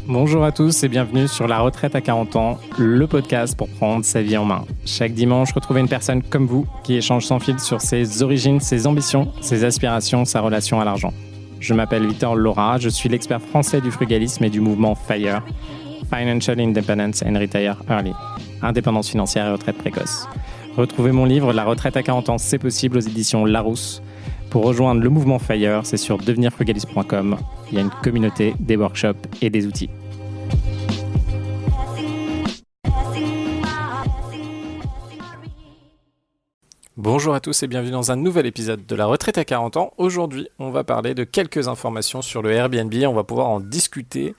Bonjour à tous et bienvenue sur La Retraite à 40 ans, le podcast pour prendre sa vie en main. Chaque dimanche, retrouvez une personne comme vous qui échange sans fil sur ses origines, ses ambitions, ses aspirations, sa relation à l'argent. Je m'appelle Victor Laura, je suis l'expert français du frugalisme et du mouvement FIRE, Financial Independence and Retire Early, indépendance financière et retraite précoce. Retrouvez mon livre La Retraite à 40 ans, c'est possible aux éditions Larousse. Pour rejoindre le mouvement FIRE, c'est sur devenirfrugaliste.com. Il y a une communauté, des workshops et des outils. Bonjour à tous et bienvenue dans un nouvel épisode de La Retraite à 40 ans. Aujourd'hui, on va parler de quelques informations sur le Airbnb. On va pouvoir en discuter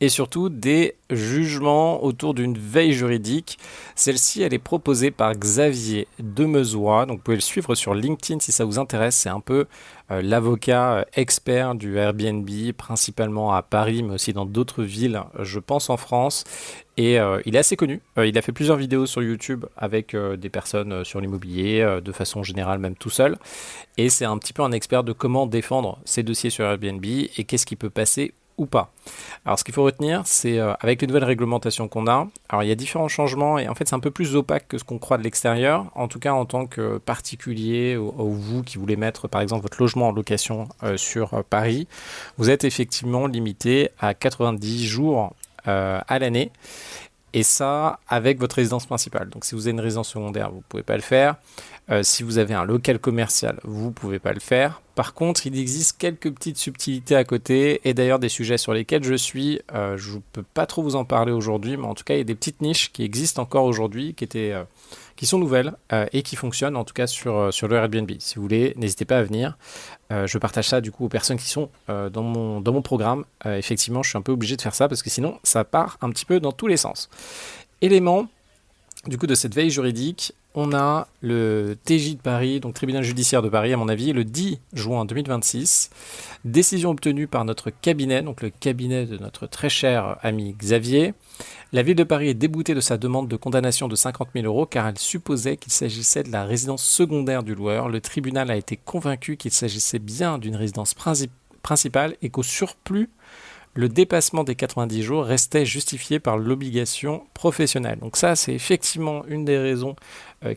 et surtout des jugements autour d'une veille juridique. Celle-ci, elle est proposée par Xavier Demezois. Donc, vous pouvez le suivre sur LinkedIn si ça vous intéresse. C'est un peu l'avocat expert du Airbnb, principalement à Paris, mais aussi dans d'autres villes, je pense en France. Et il est assez connu. Il a fait plusieurs vidéos sur YouTube avec des personnes sur l'immobilier, de façon générale, même tout seul. Et c'est un petit peu un expert de comment défendre ses dossiers sur Airbnb et qu'est-ce qui peut passer ou pas. Alors ce qu'il faut retenir, c'est avec les nouvelles réglementations qu'on a, alors il y a différents changements et en fait c'est un peu plus opaque que ce qu'on croit de l'extérieur, en tout cas en tant que particulier ou vous qui voulez mettre par exemple votre logement en location sur Paris, vous êtes effectivement limité à 90 jours à l'année. Et ça, avec votre résidence principale. Donc, si vous avez une résidence secondaire, vous ne pouvez pas le faire. Si vous avez un local commercial, vous ne pouvez pas le faire. Par contre, il existe quelques petites subtilités à côté et d'ailleurs des sujets sur lesquels je ne peux pas trop vous en parler aujourd'hui, mais en tout cas, il y a des petites niches qui existent encore aujourd'hui, qui sont nouvelles et qui fonctionnent en tout cas sur le Airbnb. Si vous voulez, n'hésitez pas à venir. Je partage ça du coup aux personnes qui sont dans mon programme. Effectivement, je suis un peu obligé de faire ça parce que sinon, ça part un petit peu dans tous les sens. Élément du coup de cette veille juridique, on a le TJ de Paris, donc tribunal judiciaire de Paris à mon avis, le 10 juin 2026. Décision obtenue par notre cabinet, donc le cabinet de notre très cher ami Xavier. La ville de Paris est déboutée de sa demande de condamnation de 50 000 € car elle supposait qu'il s'agissait de la résidence secondaire du loueur. Le tribunal a été convaincu qu'il s'agissait bien d'une résidence principale et qu'au surplus, le dépassement des 90 jours restait justifié par l'obligation professionnelle. Donc ça, c'est effectivement une des raisons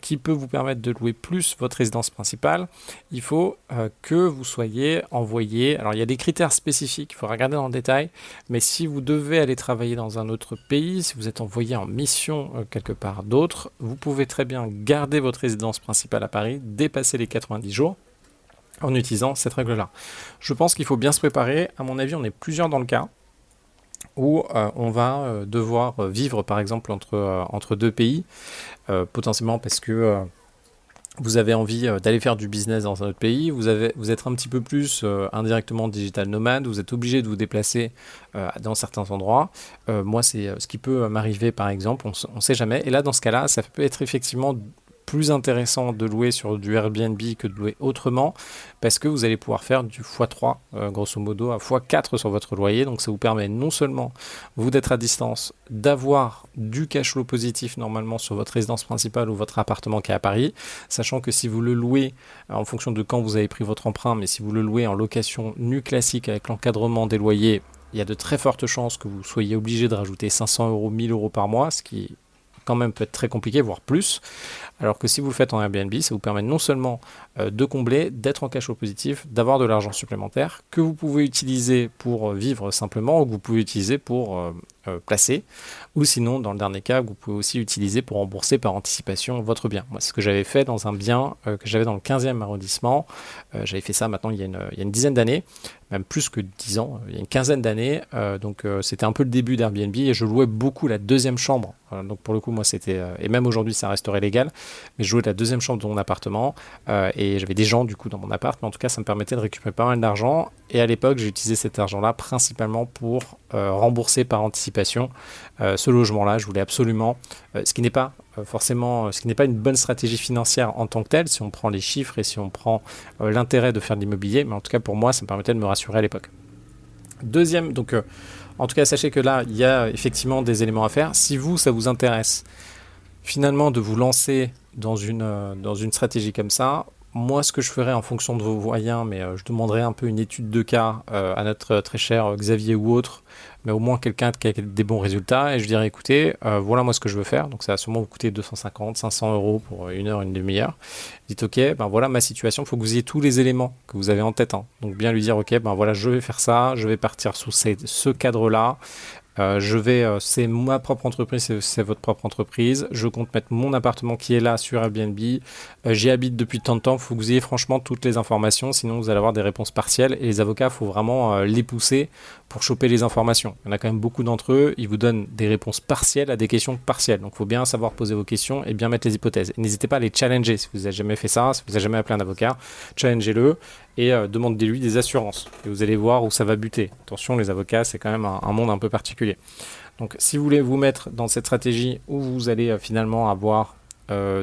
qui peut vous permettre de louer plus votre résidence principale. Il faut que vous soyez envoyé. Alors, il y a des critères spécifiques, il faut regarder dans le détail. Mais si vous devez aller travailler dans un autre pays, si vous êtes envoyé en mission quelque part d'autre, vous pouvez très bien garder votre résidence principale à Paris, dépasser les 90 jours. En utilisant cette règle-là. Je pense qu'il faut bien se préparer. À mon avis, on est plusieurs dans le cas où on va devoir vivre, par exemple, entre deux pays, potentiellement parce que vous avez envie d'aller faire du business dans un autre pays, vous êtes un petit peu plus indirectement digital nomade, vous êtes obligé de vous déplacer dans certains endroits. Moi, c'est ce qui peut m'arriver, par exemple, on ne sait jamais. Et là, dans ce cas-là, ça peut être effectivement plus intéressant de louer sur du Airbnb que de louer autrement parce que vous allez pouvoir faire du x3 grosso modo à x4 sur votre loyer, donc ça vous permet non seulement vous d'être à distance, d'avoir du cash flow positif normalement sur votre résidence principale ou votre appartement qui est à Paris, sachant que si vous le louez en fonction de quand vous avez pris votre emprunt, mais si vous le louez en location nue classique avec l'encadrement des loyers, il y a de très fortes chances que vous soyez obligé de rajouter 500 €, 1000 € par mois, ce qui quand même peut être très compliqué, voire plus. Alors que si vous le faites en Airbnb, ça vous permet non seulement de combler, d'être en cash flow positif, d'avoir de l'argent supplémentaire que vous pouvez utiliser pour vivre simplement ou que vous pouvez utiliser pour placer, ou sinon, dans le dernier cas, vous pouvez aussi utiliser pour rembourser par anticipation votre bien. Moi, c'est ce que j'avais fait dans un bien que j'avais dans le 15e arrondissement. J'avais fait ça maintenant il y a une dizaine d'années, même plus que 10 ans, il y a une quinzaine d'années. Donc c'était un peu le début d'Airbnb et je louais beaucoup la deuxième chambre. Donc pour le coup, moi c'était, et même aujourd'hui ça resterait légal, mais je louais la deuxième chambre de mon appartement et j'avais des gens du coup dans mon appart, mais en tout cas ça me permettait de récupérer pas mal d'argent. Et à l'époque, j'ai utilisé cet argent-là principalement pour rembourser par anticipation ce logement-là. Je voulais absolument, ce qui n'est pas une bonne stratégie financière en tant que telle, si on prend les chiffres et si on prend l'intérêt de faire de l'immobilier, mais en tout cas pour moi, ça me permettait de me rassurer à l'époque. Deuxième, donc en tout cas, sachez que là, il y a effectivement des éléments à faire. Si ça vous intéresse finalement de vous lancer dans une stratégie comme ça, moi, ce que je ferais en fonction de vos moyens, mais je demanderais un peu une étude de cas à notre très cher Xavier ou autre, mais au moins quelqu'un qui a des bons résultats, et je dirais, écoutez, voilà moi ce que je veux faire, donc ça va sûrement vous coûter 250, 500 euros pour une heure, une demi-heure. Dites, ok, ben voilà ma situation, il faut que vous ayez tous les éléments que vous avez en tête, hein. Donc bien lui dire, ok, ben voilà, je vais faire ça, je vais partir sous ce cadre-là. C'est ma propre entreprise, c'est votre propre entreprise. Je compte mettre mon appartement qui est là sur Airbnb. J'y habite depuis tant de temps. Il faut que vous ayez franchement toutes les informations, sinon vous allez avoir des réponses partielles. Et les avocats, il faut vraiment les pousser pour choper les informations. Il y en a quand même beaucoup d'entre eux. Ils vous donnent des réponses partielles à des questions partielles. Donc il faut bien savoir poser vos questions et bien mettre les hypothèses. Et n'hésitez pas à les challenger. Si vous n'avez jamais fait ça, si vous n'avez jamais appelé un avocat, challengez-le et demandez-lui des assurances. Et vous allez voir où ça va buter. Attention, les avocats, c'est quand même un monde un peu particulier. Donc si vous voulez vous mettre dans cette stratégie où vous allez finalement avoir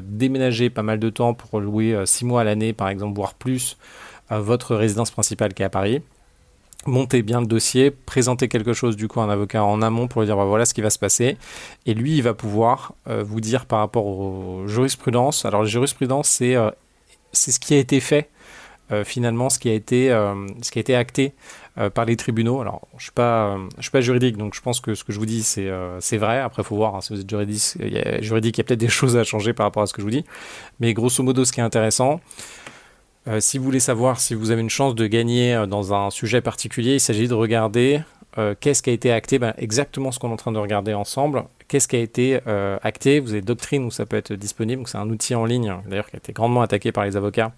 déménagé pas mal de temps pour louer 6 mois à l'année, par exemple, voire plus, votre résidence principale qui est à Paris, montez bien le dossier, présentez quelque chose du coup à un avocat en amont pour lui dire bah, voilà ce qui va se passer. Et lui, il va pouvoir vous dire par rapport aux jurisprudences. Alors, la jurisprudence, c'est ce qui a été fait. Finalement, ce qui a été acté par les tribunaux. Alors, je suis pas juridique, donc je pense que ce que je vous dis, c'est vrai. Après, il faut voir, hein, si vous êtes juridique, il y a peut-être des choses à changer par rapport à ce que je vous dis. Mais grosso modo, ce qui est intéressant, si vous voulez savoir si vous avez une chance de gagner dans un sujet particulier, il s'agit de regarder qu'est-ce qui a été acté, exactement ce qu'on est en train de regarder ensemble. Qu'est-ce qui a été acté? Vous avez Doctrine où ça peut être disponible. Donc c'est un outil en ligne, d'ailleurs, qui a été grandement attaqué par les avocats,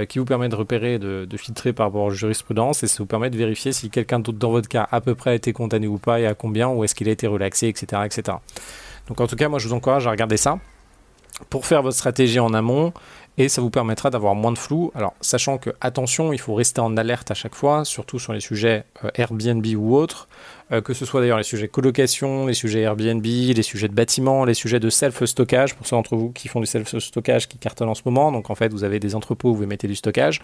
qui vous permet de repérer, de filtrer par rapport aux jurisprudence, et ça vous permet de vérifier si quelqu'un d'autre dans votre cas à peu près a été condamné ou pas, et à combien, ou est-ce qu'il a été relaxé, etc., etc. Donc en tout cas, moi je vous encourage à regarder ça pour faire votre stratégie en amont, et ça vous permettra d'avoir moins de flou. Alors, sachant que, attention, il faut rester en alerte à chaque fois, surtout sur les sujets Airbnb ou autres, que ce soit d'ailleurs les sujets colocation, les sujets Airbnb, les sujets de bâtiment, les sujets de self-stockage, pour ceux d'entre vous qui font du self-stockage qui cartonnent en ce moment. Donc, en fait, vous avez des entrepôts où vous mettez du stockage.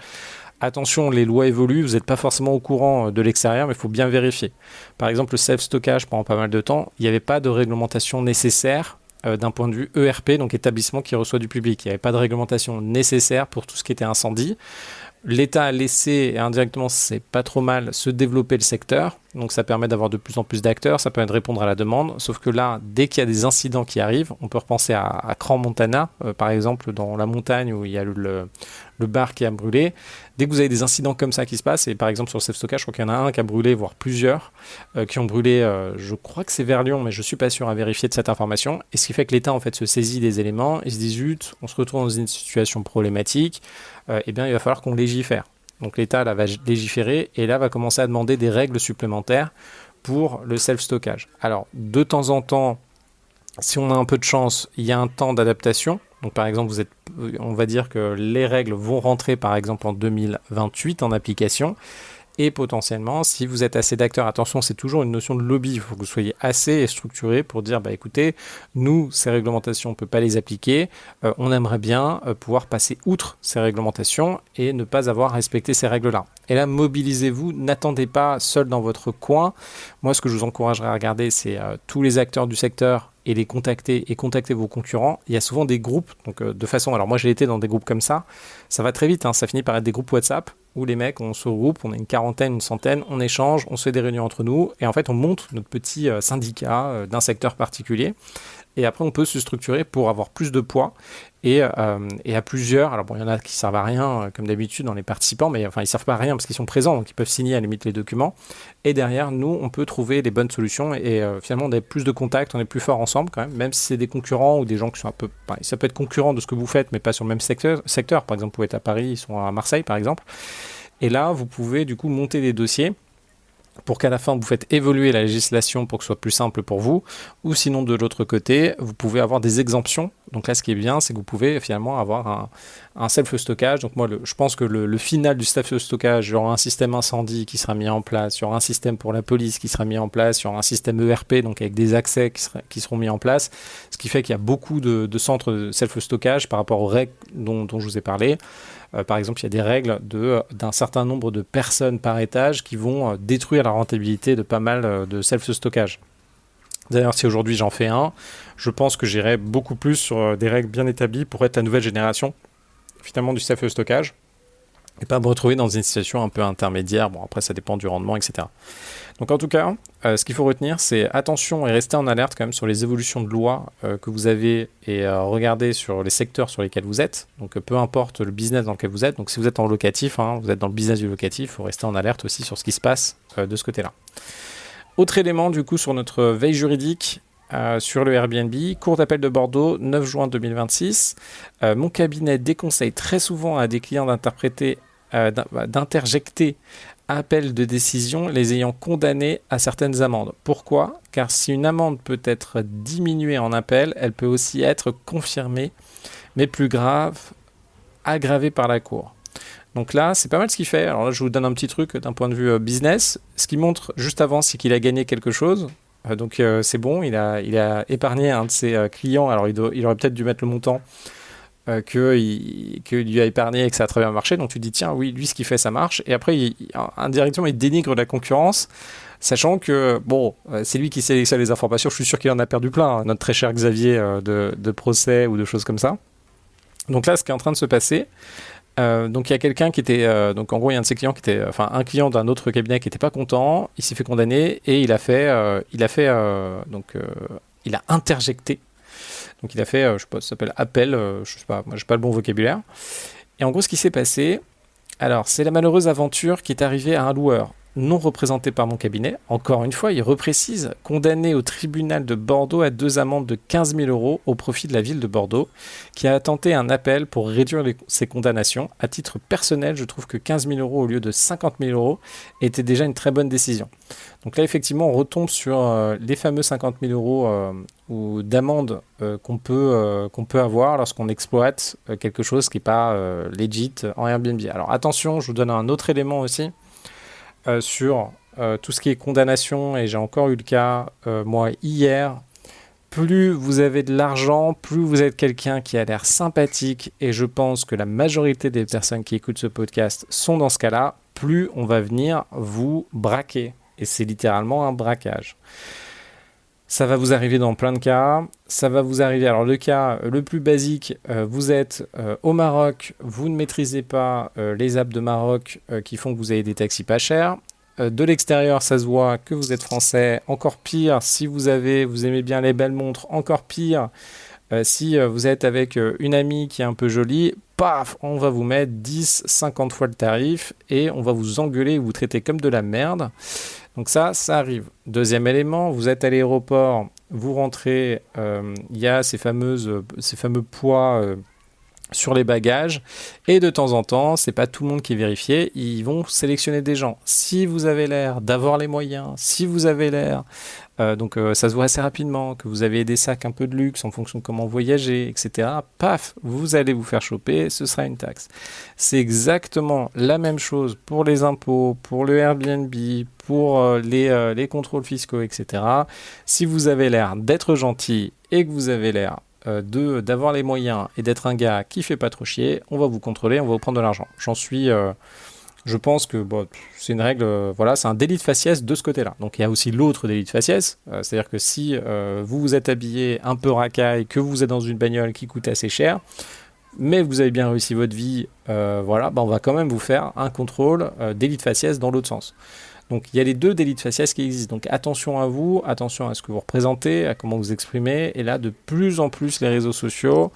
Attention, les lois évoluent, vous n'êtes pas forcément au courant de l'extérieur, mais il faut bien vérifier. Par exemple, le self-stockage, pendant pas mal de temps, il n'y avait pas de réglementation nécessaire d'un point de vue ERP, donc établissement qui reçoit du public. Il n'y avait pas de réglementation nécessaire pour tout ce qui était incendie. L'État a laissé, et indirectement c'est pas trop mal, se développer le secteur, donc ça permet d'avoir de plus en plus d'acteurs, ça permet de répondre à la demande, sauf que là, dès qu'il y a des incidents qui arrivent, on peut repenser à Crans-Montana, par exemple dans la montagne où il y a le bar qui a brûlé. Dès que vous avez des incidents comme ça qui se passent, et par exemple sur le self-stockage, je crois qu'il y en a un qui a brûlé, voire plusieurs, qui ont brûlé, je crois que c'est vers Lyon, mais je suis pas sûr à vérifier de cette information, et ce qui fait que l'État en fait se saisit des éléments, et se dit zut, on se retrouve dans une situation problématique, eh bien il va falloir qu'on légifère. Donc l'État là, va légiférer, et là va commencer à demander des règles supplémentaires pour le self-stockage. Alors de temps en temps, si on a un peu de chance, il y a un temps d'adaptation. Donc par exemple, on va dire que les règles vont rentrer par exemple en 2028 en application. Et potentiellement, si vous êtes assez d'acteurs, attention, c'est toujours une notion de lobby, il faut que vous soyez assez structuré pour dire, écoutez, nous, ces réglementations, on ne peut pas les appliquer, on aimerait bien pouvoir passer outre ces réglementations et ne pas avoir respecté ces règles-là. Et là, mobilisez-vous, n'attendez pas seul dans votre coin. Moi, ce que je vous encouragerais à regarder, c'est tous les acteurs du secteur et les contacter et contacter vos concurrents. Il y a souvent des groupes, donc de façon, alors moi j'ai été dans des groupes comme ça va très vite, hein, ça finit par être des groupes WhatsApp où les mecs, on se regroupe, on a une quarantaine, une centaine, on échange, on se fait des réunions entre nous, et en fait on monte notre petit syndicat d'un secteur particulier, et après on peut se structurer pour avoir plus de poids, et à plusieurs, alors bon, il y en a qui servent à rien, comme d'habitude dans les participants, mais enfin ils servent pas à rien parce qu'ils sont présents, donc ils peuvent signer à la limite les documents, et derrière nous, on peut trouver les bonnes solutions, et finalement on a plus de contacts, on est plus fort ensemble quand même si c'est des concurrents ou des gens qui sont un peu, ça peut être concurrent de ce que vous faites, mais pas sur le même secteur. Par exemple, vous pouvez être à Paris, ils sont à Marseille par exemple, et là vous pouvez du coup monter des dossiers pour qu'à la fin vous faites évoluer la législation pour que ce soit plus simple pour vous, ou sinon de l'autre côté, vous pouvez avoir des exemptions. Donc là ce qui est bien, c'est que vous pouvez finalement avoir un self-stockage. Donc moi je pense que le final du self-stockage, il y aura un système incendie qui sera mis en place, il y aura un système pour la police qui sera mis en place, il y aura un système ERP, donc avec des accès qui seront mis en place, ce qui fait qu'il y a beaucoup de centres de self-stockage par rapport aux règles dont je vous ai parlé. Par exemple, il y a des règles d'un certain nombre de personnes par étage qui vont détruire la rentabilité de pas mal de self-stockage. D'ailleurs, si aujourd'hui j'en fais un, je pense que j'irai beaucoup plus sur des règles bien établies pour être la nouvelle génération finalement du self-stockage et pas me retrouver dans une situation un peu intermédiaire. Bon, après, ça dépend du rendement, etc. Donc, en tout cas, ce qu'il faut retenir, c'est attention et rester en alerte quand même sur les évolutions de loi que vous avez et regardez sur les secteurs sur lesquels vous êtes. Donc, peu importe le business dans lequel vous êtes. Donc, si vous êtes en locatif, vous êtes dans le business du locatif, il faut rester en alerte aussi sur ce qui se passe de ce côté-là. Autre élément, du coup, sur notre veille juridique, sur le Airbnb, cour d'appel de Bordeaux, 9 juin 2026. Mon cabinet déconseille très souvent à des clients d'interjecter appel de décision les ayant condamnés à certaines amendes. Pourquoi ? Car si une amende peut être diminuée en appel, elle peut aussi être confirmée, mais plus grave, aggravée par la cour. Donc là, c'est pas mal ce qu'il fait. Alors là, je vous donne un petit truc d'un point de vue business. Ce qu'il montre juste avant, c'est qu'il a gagné quelque chose. Donc c'est bon, il a épargné un de ses clients. Alors il aurait peut-être dû mettre le montant qu'il lui a épargné et que ça a très bien marché. Donc tu te dis, tiens, oui, lui, ce qu'il fait, ça marche. Et après, indirectement, il dénigre la concurrence, sachant que, bon, c'est lui qui sélectionne les informations. Je suis sûr qu'il en a perdu plein, hein, notre très cher Xavier de procès ou de choses comme ça. Donc là, ce qui est en train de se passer, donc il y a quelqu'un qui était, donc en gros il y a un de ses clients qui était, enfin un client d'un autre cabinet qui n'était pas content, il s'est fait condamner et il a interjecté, donc il a fait, je sais pas, ça s'appelle appel, je sais pas, moi j'ai pas le bon vocabulaire. Et en gros ce qui s'est passé, alors c'est la malheureuse aventure qui est arrivée à un loueur non représenté par mon cabinet. Encore une fois, il reprécise, condamné au tribunal de Bordeaux à 2 amendes de 15 000 € au profit de la ville de Bordeaux, qui a tenté un appel pour réduire ses condamnations. À titre personnel, je trouve que 15 000 € au lieu de 50 000 € était déjà une très bonne décision. Donc là, effectivement, on retombe sur les fameux 50 000 € d'amende qu'on peut avoir lorsqu'on exploite quelque chose qui n'est pas legit en Airbnb. Alors attention, je vous donne un autre élément aussi. Sur tout ce qui est condamnation, et j'ai encore eu le cas, moi, hier, plus vous avez de l'argent, plus vous êtes quelqu'un qui a l'air sympathique, et je pense que la majorité des personnes qui écoutent ce podcast sont dans ce cas-là, plus on va venir vous braquer. Et c'est littéralement un braquage. Ça va vous arriver dans plein de cas. Ça va vous arriver. Alors, le cas le plus basique, vous êtes au Maroc, vous ne maîtrisez pas les apps de Maroc qui font que vous avez des taxis pas chers. De l'extérieur, ça se voit que vous êtes français. Encore pire, si vous aimez bien les belles montres. Encore pire, si vous êtes avec une amie qui est un peu jolie. Paf, on va vous mettre 10, 50 fois le tarif et on va vous engueuler et vous traiter comme de la merde. Donc ça arrive. Deuxième élément, vous êtes à l'aéroport, vous rentrez, il y a ces fameux poids sur les bagages, et de temps en temps, c'est pas tout le monde qui est vérifié, ils vont sélectionner des gens. Si vous avez l'air d'avoir les moyens, si vous avez l'air, ça se voit assez rapidement, que vous avez des sacs un peu de luxe en fonction de comment voyager, etc., paf, vous allez vous faire choper, ce sera une taxe. C'est exactement la même chose pour les impôts, pour le Airbnb, pour les contrôles fiscaux, etc. Si vous avez l'air d'être gentil et que vous avez l'air d'avoir les moyens et d'être un gars qui fait pas trop chier, on va vous contrôler, on va vous prendre de l'argent. Je pense que c'est une règle, voilà, c'est un délit de faciès de ce côté-là. Donc il y a aussi l'autre délit de faciès, c'est-à-dire que si vous vous êtes habillé un peu racaille, que vous êtes dans une bagnole qui coûte assez cher, mais vous avez bien réussi votre vie, on va quand même vous faire un contrôle délit de faciès dans l'autre sens. Donc il y a les deux délits de faciès qui existent. Donc attention à vous, attention à ce que vous représentez, à comment vous exprimez. Et là, de plus en plus, les réseaux sociaux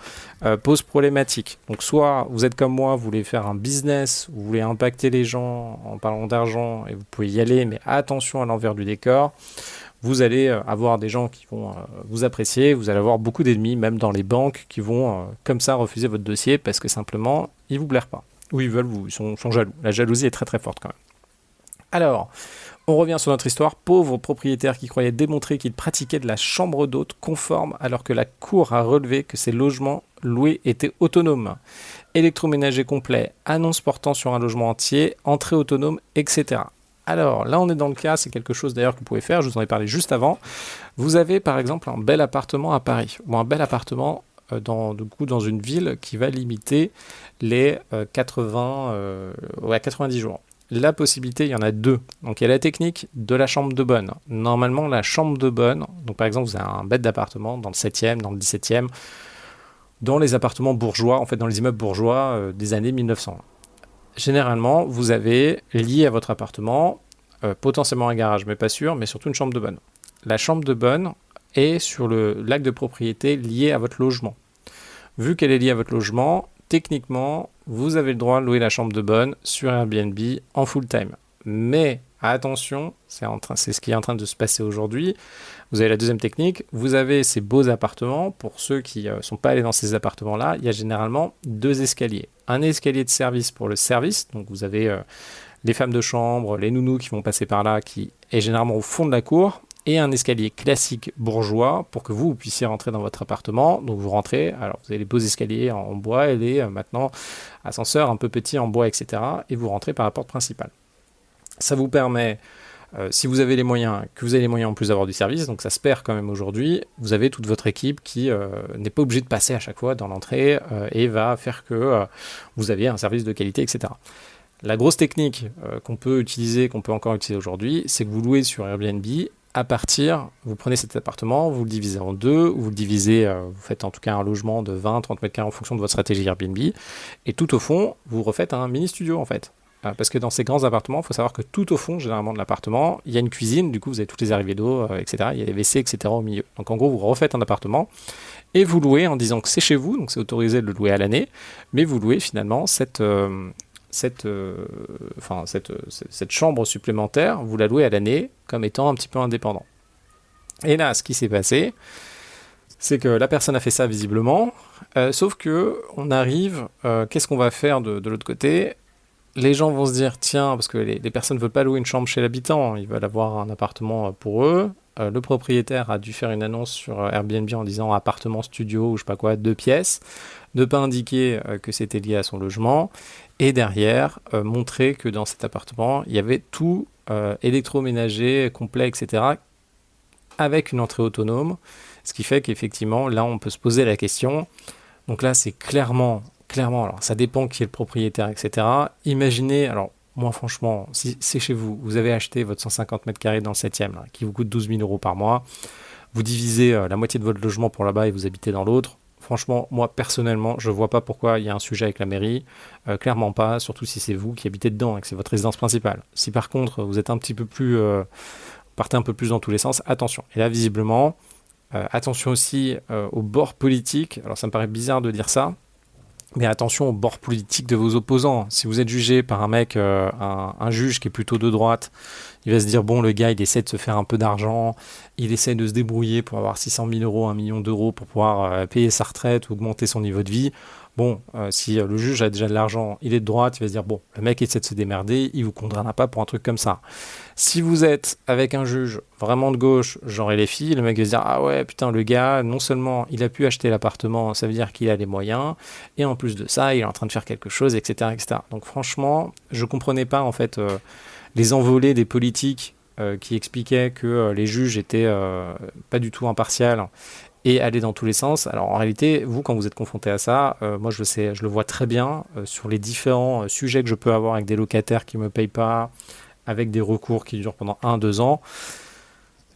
posent problématique. Donc soit vous êtes comme moi, vous voulez faire un business, vous voulez impacter les gens en parlant d'argent, et vous pouvez y aller, mais attention à l'envers du décor. Vous allez avoir des gens qui vont vous apprécier, vous allez avoir beaucoup d'ennemis, même dans les banques, qui vont comme ça refuser votre dossier parce que simplement, ils ne vous plairent pas. Ou ils sont jaloux. La jalousie est très très forte quand même. Alors, on revient sur notre histoire. Pauvre propriétaire qui croyait démontrer qu'il pratiquait de la chambre d'hôte conforme alors que la cour a relevé que ses logements loués étaient autonomes. Électroménager complet, annonce portant sur un logement entier, entrée autonome, etc. Alors, là on est dans le cas, c'est quelque chose d'ailleurs que vous pouvez faire, je vous en ai parlé juste avant. Vous avez par exemple un bel appartement à Paris, ou un bel appartement dans une ville qui va limiter les 90 jours. La possibilité, il y en a deux. Donc, il y a la technique de la chambre de bonne. Normalement, la chambre de bonne, donc par exemple, vous avez un bête d'appartement dans le 7e, dans le 17e, dans les appartements bourgeois, en fait dans les immeubles bourgeois des années 1900. Généralement, vous avez lié à votre appartement potentiellement un garage, mais pas sûr, mais surtout une chambre de bonne. La chambre de bonne est sur l'acte de propriété lié à votre logement. Vu qu'elle est liée à votre logement, techniquement, vous avez le droit de louer la chambre de bonne sur Airbnb en full time. Mais attention, c'est ce qui est en train de se passer aujourd'hui. Vous avez la deuxième technique, vous avez ces beaux appartements. Pour ceux qui ne sont pas allés dans ces appartements-là, il y a généralement 2 escaliers. Un escalier de service pour le service, donc vous avez les femmes de chambre, les nounous qui vont passer par là, qui est généralement au fond de la cour, et un escalier classique bourgeois pour que vous puissiez rentrer dans votre appartement. Donc vous rentrez, alors vous avez les beaux escaliers en bois et les maintenant ascenseurs un peu petits en bois, etc. Et vous rentrez par la porte principale. Ça vous permet, si vous avez les moyens, que vous avez les moyens en plus d'avoir du service, donc ça se perd quand même aujourd'hui, vous avez toute votre équipe qui n'est pas obligée de passer à chaque fois dans l'entrée et va faire que vous aviez un service de qualité, etc. La grosse technique qu'on peut encore utiliser aujourd'hui, c'est que vous louez sur Airbnb. Vous prenez cet appartement, vous le divisez en 2, ou vous le divisez, vous faites en tout cas un logement de 20-30 mètres carrés en fonction de votre stratégie Airbnb, et tout au fond, vous refaites un mini-studio en fait. Parce que dans ces grands appartements, il faut savoir que tout au fond, généralement de l'appartement, il y a une cuisine, du coup vous avez toutes les arrivées d'eau, etc., il y a les WC, etc. au milieu. Donc en gros, vous refaites un appartement, et vous louez en disant que c'est chez vous, donc c'est autorisé de le louer à l'année, mais vous louez finalement cette chambre supplémentaire, vous la louez à l'année comme étant un petit peu indépendant. Et là, ce qui s'est passé, c'est que la personne a fait ça visiblement, sauf que on arrive, qu'est-ce qu'on va faire de l'autre côté? Les gens vont se dire, tiens, parce que les personnes ne veulent pas louer une chambre chez l'habitant, ils veulent avoir un appartement pour eux. Le propriétaire a dû faire une annonce sur Airbnb en disant appartement studio ou je sais pas quoi, 2 pièces, ne pas indiquer que c'était lié à son logement, et derrière montrer que dans cet appartement il y avait tout électroménager complet, etc., avec une entrée autonome, ce qui fait qu'effectivement là on peut se poser la question. Donc là c'est clairement, alors ça dépend qui est le propriétaire, etc. Imaginez, alors moi franchement, si c'est chez vous, vous avez acheté votre 150 mètres carrés dans le 7e, là, qui vous coûte 12 000 euros par mois, vous divisez la moitié de votre logement pour là-bas et vous habitez dans l'autre. Franchement, moi personnellement, je vois pas pourquoi il y a un sujet avec la mairie, clairement pas, surtout si c'est vous qui habitez dedans et que c'est votre résidence principale. Si par contre vous êtes un petit peu plus, partez un peu plus dans tous les sens, attention. Et là visiblement, attention aussi au bord politique, alors ça me paraît bizarre de dire ça, mais attention au bord politique de vos opposants. Si vous êtes jugé par un mec, un juge qui est plutôt de droite, il va se dire, bon, le gars, il essaie de se faire un peu d'argent, il essaie de se débrouiller pour avoir 600 000 euros, 1 million d'euros pour pouvoir payer sa retraite ou augmenter son niveau de vie. Bon, si le juge a déjà de l'argent, il est de droite, il va se dire, bon, le mec essaie de se démerder, il vous condamnera pas pour un truc comme ça. Si vous êtes avec un juge vraiment de gauche, genre les filles, le mec va se dire, ah ouais, putain, le gars, non seulement il a pu acheter l'appartement, ça veut dire qu'il a les moyens, et en plus de ça, il est en train de faire quelque chose, etc., etc. Donc franchement, je comprenais pas, en fait, les envolées des politiques qui expliquaient que les juges étaient pas du tout impartials et aller dans tous les sens. Alors en réalité, vous, quand vous êtes confronté à ça, moi je le vois très bien sur les différents sujets que je peux avoir avec des locataires qui ne me payent pas, avec des recours qui durent pendant 1-2 ans.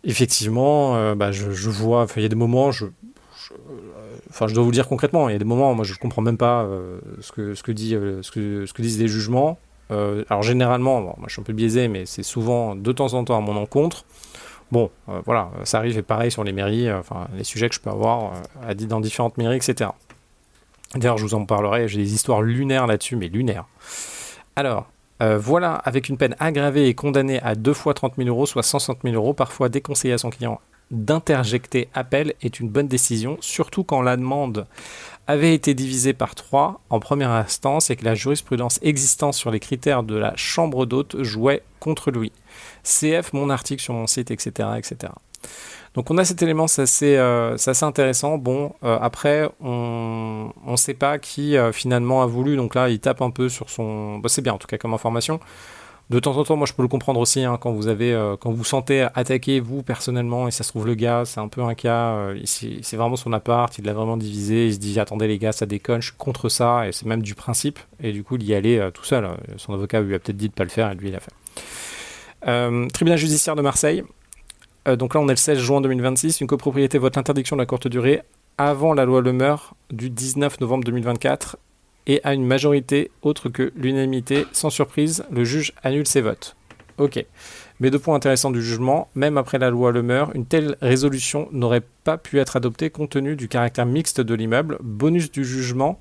Effectivement, je vois, il y a des moments, je dois vous le dire concrètement, il y a des moments, moi je ne comprends même pas ce que disent les jugements. Alors généralement, bon, moi je suis un peu biaisé, mais c'est souvent de temps en temps à mon encontre. Bon, voilà, ça arrive, et pareil sur les mairies, les sujets que je peux avoir dans différentes mairies, etc. D'ailleurs, je vous en parlerai, j'ai des histoires lunaires là-dessus, mais lunaires. Alors, voilà, avec une peine aggravée et condamné à 2 fois 30 000 euros, soit 160 000 euros, parfois déconseiller à son client d'interjecter appel est une bonne décision, surtout quand la demande avait été divisée par 3 en première instance et que la jurisprudence existante sur les critères de la chambre d'hôte jouait contre lui. CF, mon article sur mon site, etc. etc. Donc on a cet élément, c'est assez intéressant. Bon, après, on ne sait pas qui finalement a voulu, donc là il tape un peu sur son... Bah, c'est bien en tout cas comme information. De temps en temps, moi je peux le comprendre aussi, hein, quand vous vous sentez attaqué, vous personnellement, et ça se trouve le gars, c'est un peu un cas, c'est vraiment son appart, il l'a vraiment divisé, il se dit attendez les gars, ça déconne, je suis contre ça, et c'est même du principe, et du coup il y allait tout seul. Son avocat lui a peut-être dit de pas le faire, et lui il l'a fait. Tribunal judiciaire de Marseille. Donc là on est le 16 juin 2026, une copropriété vote l'interdiction de la courte durée avant la loi Le Meur du 19 novembre 2024 et à une majorité autre que l'unanimité. Sans surprise, le juge annule ses votes. Ok. Mais 2 points intéressants du jugement, même après la loi Le Meur, une telle résolution n'aurait pas pu être adoptée compte tenu du caractère mixte de l'immeuble. Bonus du jugement,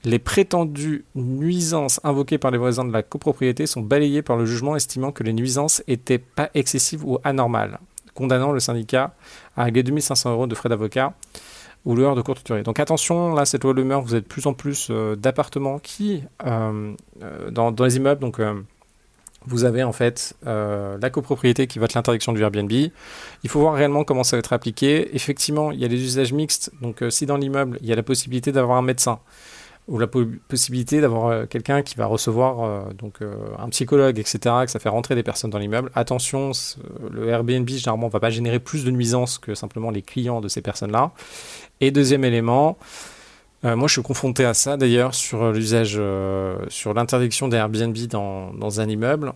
les prétendues nuisances invoquées par les voisins de la copropriété sont balayées par le jugement, estimant que les nuisances n'étaient pas excessives ou anormales, condamnant le syndicat à régler 2 500 € de frais d'avocat ou loueur de courte durée. Donc attention, là, cette loi Le Meur, vous êtes de plus en plus d'appartements qui, dans les immeubles, donc vous avez en fait la copropriété qui vote l'interdiction du Airbnb. Il faut voir réellement comment ça va être appliqué. Effectivement, il y a les usages mixtes, donc si dans l'immeuble, il y a la possibilité d'avoir un médecin, ou la possibilité d'avoir quelqu'un qui va recevoir un psychologue, etc., que ça fait rentrer des personnes dans l'immeuble. Attention, le Airbnb, généralement, ne va pas générer plus de nuisances que simplement les clients de ces personnes-là. Et deuxième élément, moi je suis confronté à ça d'ailleurs sur l'usage, sur l'interdiction des Airbnb dans un immeuble.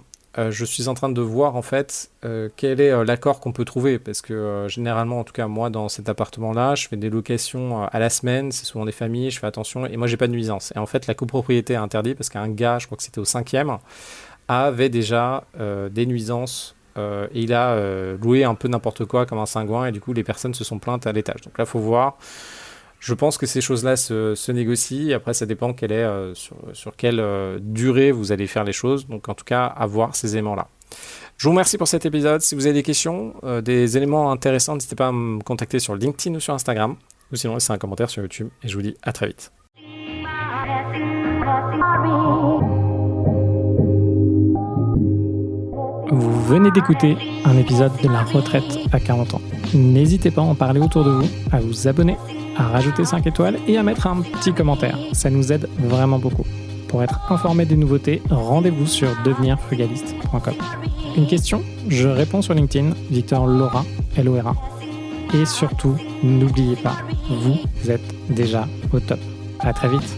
Je suis en train de voir en fait quel est l'accord qu'on peut trouver, parce que généralement, en tout cas moi dans cet appartement-là, je fais des locations à la semaine, c'est souvent des familles, je fais attention, et moi j'ai pas de nuisance. Et en fait la copropriété a interdit parce qu'un gars, je crois que c'était au 5e, avait déjà des nuisances, et il a loué un peu n'importe quoi comme un cingouin, et du coup les personnes se sont plaintes à l'étage. Donc là faut voir. Je pense que ces choses-là se négocient. Après, ça dépend quelle est, sur quelle durée vous allez faire les choses. Donc, en tout cas, à voir ces éléments-là. Je vous remercie pour cet épisode. Si vous avez des questions, des éléments intéressants, n'hésitez pas à me contacter sur LinkedIn ou sur Instagram. Ou sinon, laissez un commentaire sur YouTube. Et je vous dis à très vite. Vous venez d'écouter un épisode de La Retraite à 40 ans. N'hésitez pas à en parler autour de vous, à vous abonner, à rajouter 5 étoiles et à mettre un petit commentaire. Ça nous aide vraiment beaucoup. Pour être informé des nouveautés, rendez-vous sur devenirfrugaliste.com. Une question, je réponds sur LinkedIn, Victor Lora, L-O-R-A. Et surtout, n'oubliez pas, vous êtes déjà au top. À très vite.